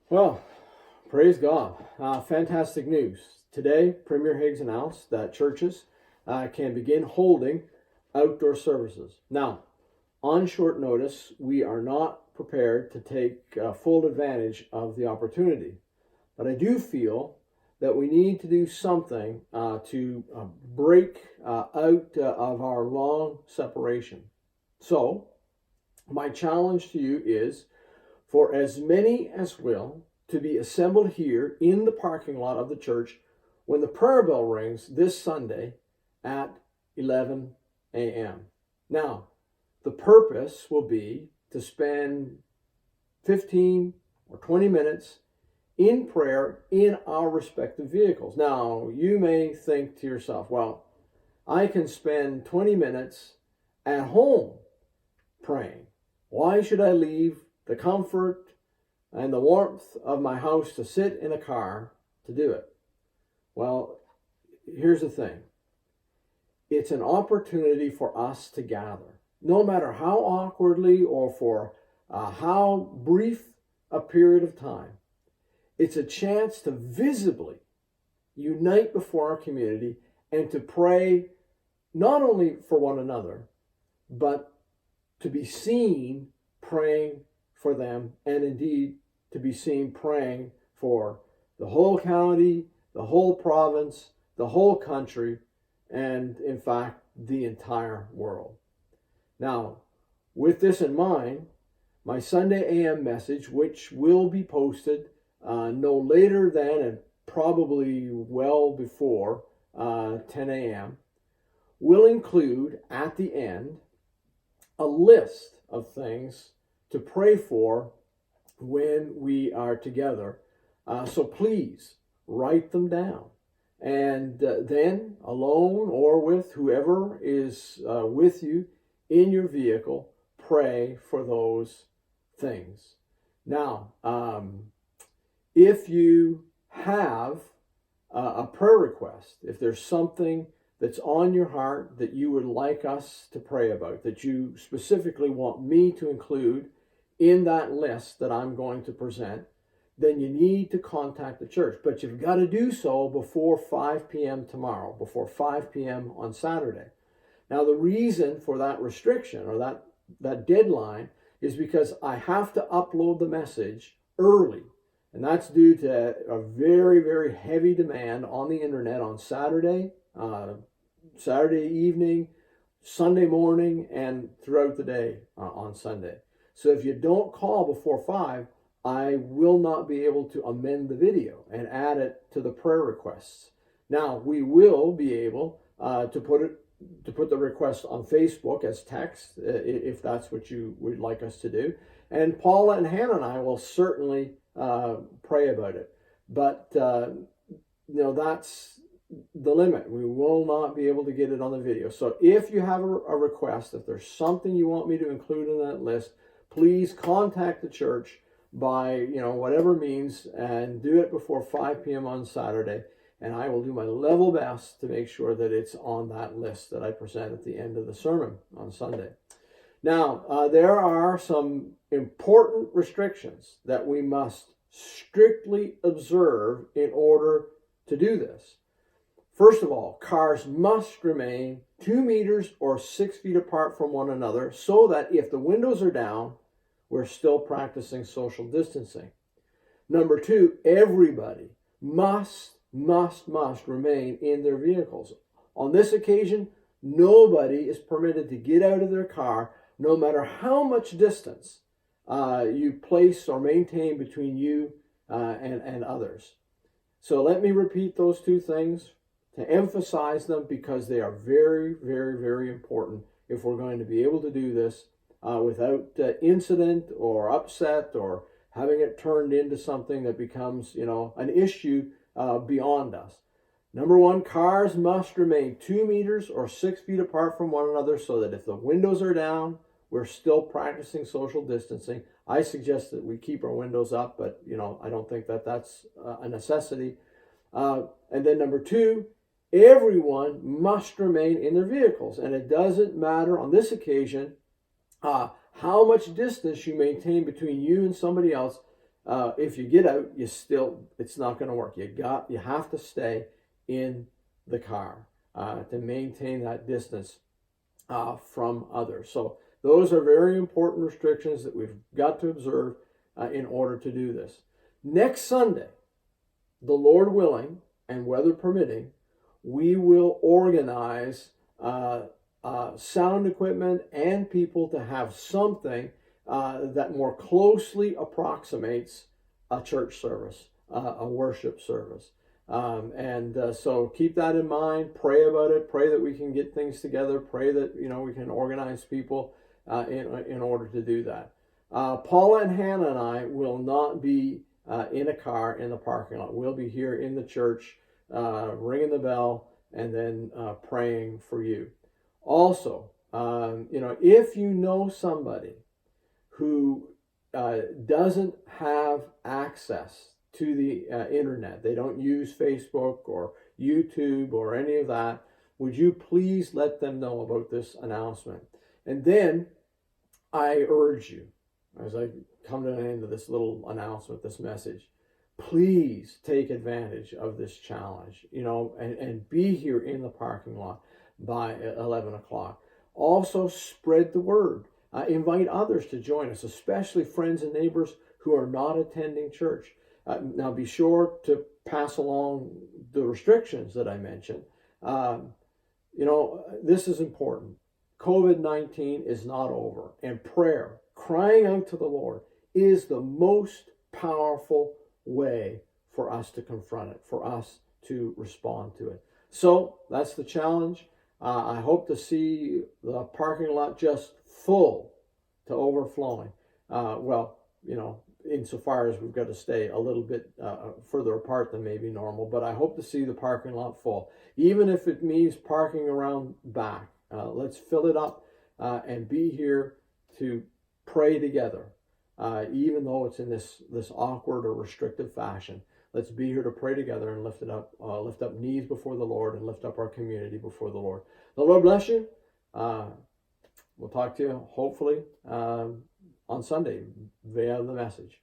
Well, praise God. Fantastic news. Today, Premier Higgs announced that churches can begin holding outdoor services. Now, on short notice, we are not prepared to take full advantage of the opportunity. But I do feel that we need to do something to break out of our long separation. So, my challenge to you is for as many as will to be assembled here in the parking lot of the church when the prayer bell rings this Sunday at 11 a.m. Now, the purpose will be to spend 15 or 20 minutes in prayer in our respective vehicles. Now, you may think to yourself, well, I can spend 20 minutes at home praying. Why should I leave the comfort and the warmth of my house to sit in a car to do it? Well, here's the thing. It's an opportunity for us to gather, no matter how awkwardly or for how brief a period of time. It's a chance to visibly unite before our community and to pray not only for one another, but to be seen praying for them, and indeed to be seen praying for the whole county, the whole province, the whole country, and in fact, the entire world. Now, with this in mind, my Sunday AM message, which will be posted no later than and probably well before 10 a.m., will include at the end a list of things to pray for when we are together. So please write them down. And then, alone or with whoever is with you in your vehicle, pray for those things. Now, if you have a prayer request, if there's something that's on your heart that you would like us to pray about, that you specifically want me to include in that list that I'm going to present, then you need to contact the church. But you've got to do so before 5 p.m. tomorrow, before 5 p.m. on Saturday. Now, the reason for that restriction or that deadline is because I have to upload the message early. And that's due to a very, very heavy demand on the internet on Saturday, Saturday evening, Sunday morning, and throughout the day on Sunday. So if you don't call before 5, I will not be able to amend the video and add it to the prayer requests. Now, we will be able to put the request on Facebook as text, if that's what you would like us to do. And Paula and Hannah and I will certainly pray about it. But, that's the limit. We will not be able to get it on the video. So if you have a request, if there's something you want me to include in that list, please contact the church by, whatever means, and do it before 5 p.m. on Saturday. And I will do my level best to make sure that it's on that list that I present at the end of the sermon on Sunday. Now, there are some important restrictions that we must strictly observe in order to do this. First of all, cars must remain 2 meters or 6 feet apart from one another so that if the windows are down, we're still practicing social distancing. Number 2, everybody must remain in their vehicles. On this occasion, nobody is permitted to get out of their car, no matter how much distance you place or maintain between you and others. So let me repeat those two things to emphasize them, because they are very, very, very important if we're going to be able to do this without incident or upset or having it turned into something that becomes, an issue beyond us. Number 1, cars must remain 2 meters or 6 feet apart from one another so that if the windows are down, we're still practicing social distancing. I suggest that we keep our windows up, but, I don't think that that's a necessity. And then number 2, everyone must remain in their vehicles. And it doesn't matter on this occasion how much distance you maintain between you and somebody else. if you get out, it's not going to work. You have to stay in the car to maintain that distance from others. So those are very important restrictions that we've got to observe in order to do this. Next Sunday, the Lord willing and weather permitting, we will organize sound equipment and people to have something that more closely approximates a church service, a worship service. So keep that in mind. Pray about it. Pray that we can get things together. Pray that we can organize people in order to do that. Paula and Hannah and I will not be in a car in the parking lot. We'll be here in the church, ringing the bell and then praying for you. Also, if you know somebody who doesn't have access to the internet, they don't use Facebook or YouTube or any of that, would you please let them know about this announcement? And then I urge you, as I come to the end of this little announcement, this message, please take advantage of this challenge, and be here in the parking lot by 11 o'clock. Also, spread the word. Invite others to join us, especially friends and neighbors who are not attending church. Now, be sure to pass along the restrictions that I mentioned. This is important. COVID-19 is not over, and prayer, crying out to the Lord, is the most powerful way for us to confront it, for us to respond to it. So that's the challenge. I hope to see the parking lot just full to overflowing. Insofar as we've got to stay a little bit further apart than maybe normal, but I hope to see the parking lot full, even if it means parking around back. Let's fill it up and be here to pray together, even though it's in this awkward or restrictive fashion. Let's be here to pray together and lift up needs before the Lord and lift up our community before the Lord. The Lord bless you. We'll talk to you hopefully on Sunday via the message.